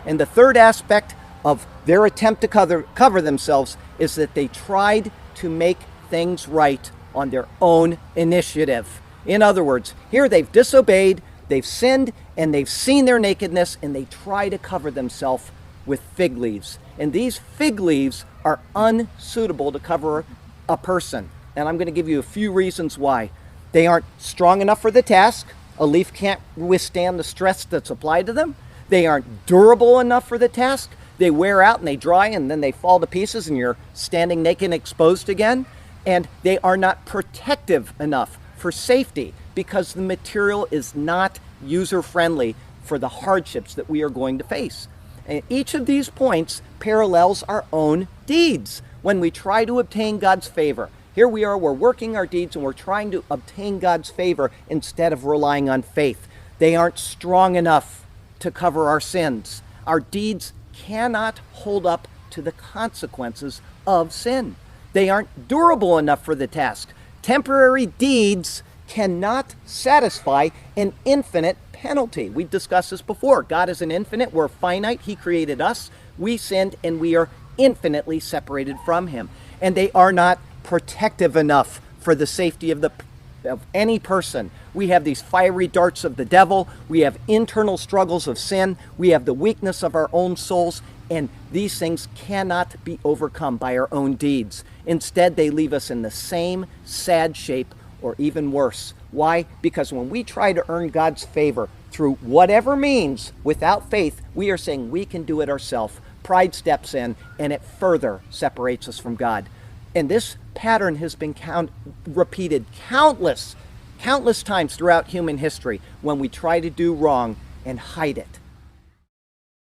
And the third aspect of their attempt to cover themselves is that they tried to make things right on their own initiative. In other words, here they've disobeyed, they've sinned, and they've seen their nakedness, and they try to cover themselves with fig leaves. And these fig leaves are unsuitable to cover a person. And I'm going to give you a few reasons why. They aren't strong enough for the task. A leaf can't withstand the stress that's applied to them. They aren't durable enough for the task. They wear out and they dry and then they fall to pieces and you're standing naked and exposed again. And they are not protective enough for safety because the material is not user-friendly for the hardships that we are going to face. And each of these points parallels our own deeds when we try to obtain God's favor. Here we are, we're working our deeds and we're trying to obtain God's favor instead of relying on faith. They aren't strong enough to cover our sins. Our deeds cannot hold up to the consequences of sin. They aren't durable enough for the task. Temporary deeds cannot satisfy an infinite penalty. We discussed this before. God is an infinite. We're finite. He created us. We sinned and we are infinitely separated from Him. And they are not protective enough for the safety of any person. We have these fiery darts of the devil. We have internal struggles of sin. We have the weakness of our own souls. And these things cannot be overcome by our own deeds. Instead, they leave us in the same sad shape or even worse. Why? Because when we try to earn God's favor through whatever means without faith, we are saying we can do it ourselves. Pride steps in and it further separates us from God. And this pattern has been repeated countless times throughout human history when we try to do wrong and hide it.